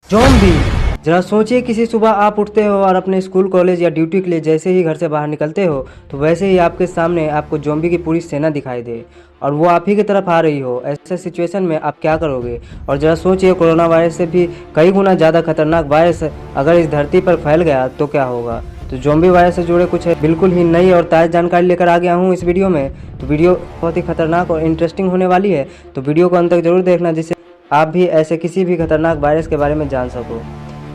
Zombie. जरा सोचिए, किसी सुबह आप उठते हो और अपने स्कूल कॉलेज या ड्यूटी के लिए जैसे ही घर से बाहर निकलते हो तो वैसे ही आपके सामने आपको ज़ॉम्बी की पूरी सेना दिखाई दे और वो आप ही की तरफ आ रही हो। ऐसे सिचुएशन में आप क्या करोगे? और ज़रा सोचिए, कोरोना वायरस से भी कई गुना ज़्यादा खतरनाक वायरस अगर इस धरती पर फैल गया तो क्या होगा? तो ज़ॉम्बी वायरस से जुड़े कुछ बिल्कुल ही नई और ताज़ा जानकारी लेकर आ गया हूँ इस वीडियो में। तो वीडियो बहुत ही खतरनाक और इंटरेस्टिंग होने वाली है, तो वीडियो को अंत तक जरूर देखना, जिससे आप भी ऐसे किसी भी खतरनाक वायरस के बारे में जान सको।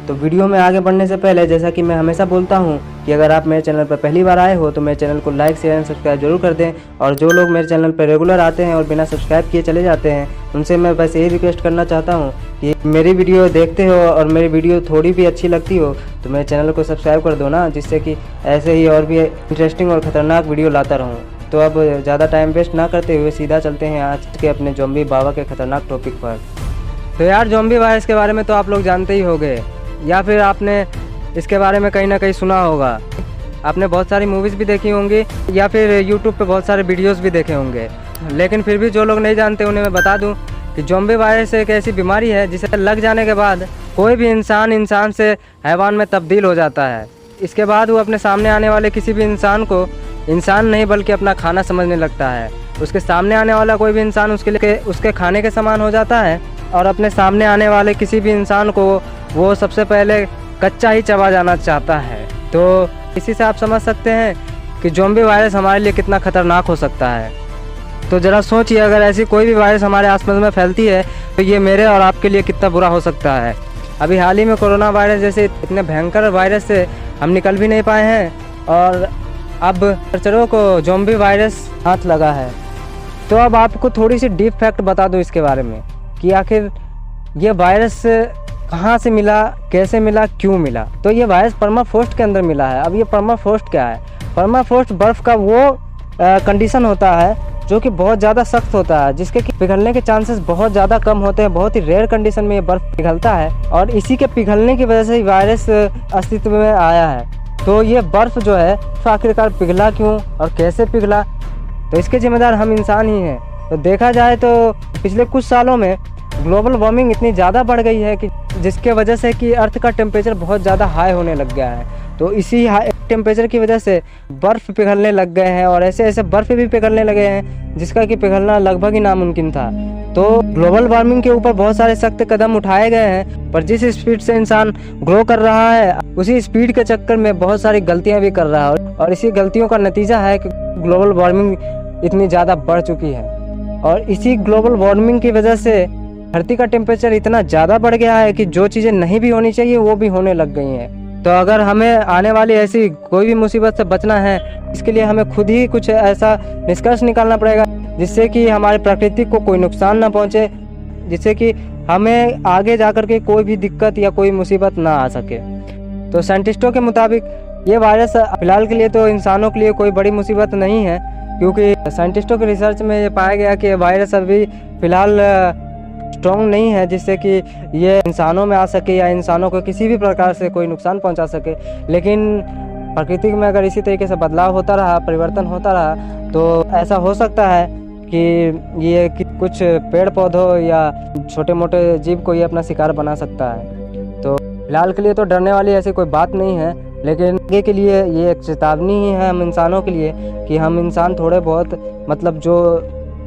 तो वीडियो में आगे बढ़ने से पहले, जैसा कि मैं हमेशा बोलता हूं कि अगर आप मेरे चैनल पर पहली बार आए हो तो मेरे चैनल को लाइक शेयर एंड सब्सक्राइब जरूर कर दें। और जो लोग मेरे चैनल पर रेगुलर आते हैं और बिना सब्सक्राइब किए चले जाते हैं, उनसे मैं बस यही रिक्वेस्ट करना चाहता हूं कि मेरी वीडियो देखते हो और मेरी वीडियो थोड़ी भी अच्छी लगती हो तो मेरे चैनल को सब्सक्राइब कर दो ना, जिससे कि ऐसे ही और भी इंटरेस्टिंग और ख़तरनाक वीडियो लाता रहूँ। तो अब ज़्यादा टाइम वेस्ट ना करते हुए सीधा चलते हैं आज के अपने ज़ॉम्बी बाबा के खतरनाक टॉपिक पर। तो यार, ज़ॉम्बी वायरस के बारे में तो आप लोग जानते ही होंगे, या फिर आपने इसके बारे में कहीं ना कहीं सुना होगा। आपने बहुत सारी मूवीज़ भी देखी होंगी या फिर यूट्यूब पे बहुत सारे वीडियोस भी देखे होंगे। लेकिन फिर भी जो लोग नहीं जानते उन्हें मैं बता दूं कि ज़ॉम्बी वायरस एक ऐसी बीमारी है जिसे लग जाने के बाद कोई भी इंसान से हैवान में तब्दील हो जाता है। इसके बाद वो अपने सामने आने वाले किसी भी इंसान को इंसान नहीं बल्कि अपना खाना समझने लगता है। उसके सामने आने वाला कोई भी इंसान उसके खाने के समान हो जाता है और अपने सामने आने वाले किसी भी इंसान को वो सबसे पहले कच्चा ही चबा जाना चाहता है। तो इसी से आप समझ सकते हैं कि ज़ॉम्बी वायरस हमारे लिए कितना खतरनाक हो सकता है। तो ज़रा सोचिए, अगर ऐसी कोई भी वायरस हमारे आसपास में फैलती है तो ये मेरे और आपके लिए कितना बुरा हो सकता है। अभी हाल ही में कोरोना वायरस जैसे इतने भयंकर वायरस से हम निकल भी नहीं पाए हैं और अब रिसर्चरों को ज़ॉम्बी वायरस हाथ लगा है। तो अब आपको थोड़ी सी डीप फैक्ट बता दूं इसके बारे में कि आखिर ये वायरस कहाँ से मिला, कैसे मिला, क्यों मिला। तो ये वायरस परमाफ्रॉस्ट के अंदर मिला है। अब ये परमाफ्रॉस्ट क्या है? परमाफ्रॉस्ट बर्फ़ का वो कंडीशन होता है जो कि बहुत ज़्यादा सख्त होता है, जिसके कि पिघलने के चांसेस बहुत ज़्यादा कम होते हैं। बहुत ही रेयर कंडीशन में ये बर्फ़ पिघलता है और इसी के पिघलने की वजह से ही वायरस अस्तित्व में आया है। तो ये बर्फ़ जो है आखिरकार पिघला क्यों और कैसे पिघला, तो इसके जिम्मेदार हम इंसान ही हैं। तो देखा जाए तो पिछले कुछ सालों में ग्लोबल वार्मिंग इतनी ज़्यादा बढ़ गई है कि जिसके वजह से कि अर्थ का टेम्परेचर बहुत ज़्यादा हाई होने लग गया है। तो इसी हाई टेम्परेचर की वजह से बर्फ़ पिघलने लग गए हैं और ऐसे ऐसे बर्फ़ भी पिघलने लगे हैं जिसका कि पिघलना लगभग ही नामुमकिन था। तो ग्लोबल वार्मिंग के ऊपर बहुत सारे सख्त कदम उठाए गए हैं, पर जिस स्पीड से इंसान ग्रो कर रहा है उसी स्पीड के चक्कर में बहुत सारी गलतियाँ भी कर रहा है और इसी गलतियों का नतीजा है कि ग्लोबल वार्मिंग इतनी ज़्यादा बढ़ चुकी है। और इसी ग्लोबल वार्मिंग की वजह से धरती का टेम्परेचर इतना ज़्यादा बढ़ गया है कि जो चीज़ें नहीं भी होनी चाहिए वो भी होने लग गई हैं। तो अगर हमें आने वाली ऐसी कोई भी मुसीबत से बचना है, इसके लिए हमें खुद ही कुछ ऐसा निष्कर्ष निकालना पड़ेगा जिससे कि हमारे प्रकृति को कोई नुकसान ना पहुँचे, जिससे कि हमें आगे जाकर के कोई भी दिक्कत या कोई मुसीबत ना आ सके। तो साइंटिस्टों के मुताबिक ये वायरस फिलहाल के लिए तो इंसानों के लिए कोई बड़ी मुसीबत नहीं है, क्योंकि साइंटिस्टों के रिसर्च में ये पाया गया कि वायरस अभी फ़िलहाल स्ट्रॉन्ग नहीं है जिससे कि ये इंसानों में आ सके या इंसानों को किसी भी प्रकार से कोई नुकसान पहुंचा सके। लेकिन प्रकृति में अगर इसी तरीके से बदलाव होता रहा, परिवर्तन होता रहा, तो ऐसा हो सकता है कि ये कुछ पेड़ पौधों या छोटे मोटे जीव को ये अपना शिकार बना सकता है। तो फिलहाल के लिए तो डरने वाली ऐसी कोई बात नहीं है, लेकिन आगे के लिए ये एक चेतावनी ही है हम इंसानों के लिए कि हम इंसान थोड़े बहुत, मतलब जो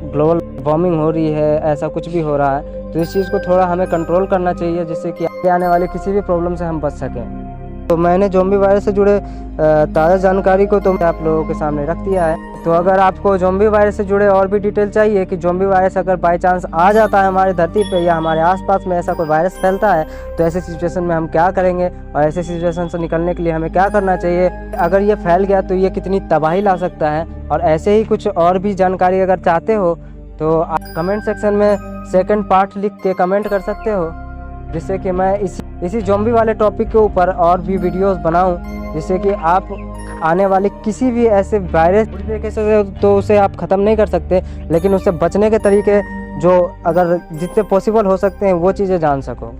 ग्लोबल वार्मिंग हो रही है, ऐसा कुछ भी हो रहा है, तो इस चीज़ को थोड़ा हमें कंट्रोल करना चाहिए जिससे कि आगे आने वाले किसी भी प्रॉब्लम से हम बच सकें। तो मैंने ज़ॉम्बी वायरस से जुड़े ताज़ा जानकारी को तो आप लोगों के सामने रख दिया है। तो अगर आपको ज़ॉम्बी वायरस से जुड़े और भी डिटेल चाहिए कि ज़ॉम्बी वायरस अगर बाई चांस आ जाता है हमारी धरती पे या हमारे आसपास में ऐसा कोई वायरस फैलता है तो ऐसे सिचुएशन में हम क्या करेंगे और ऐसे सिचुएशन से निकलने के लिए हमें क्या करना चाहिए, अगर ये फैल गया तो ये कितनी तबाही ला सकता है, और ऐसे ही कुछ और भी जानकारी अगर चाहते हो तो आप कमेंट सेक्शन में सेकंड पार्ट लिख के कमेंट कर सकते हो, जिससे कि मैं इसी ज़ॉम्बी वाले टॉपिक के ऊपर और भी वीडियोस बनाऊं, जिससे कि आप आने वाले किसी भी ऐसे वायरस तरीके से तो उसे आप ख़त्म नहीं कर सकते, लेकिन उससे बचने के तरीके जो अगर जितने पॉसिबल हो सकते हैं वो चीज़ें जान सको।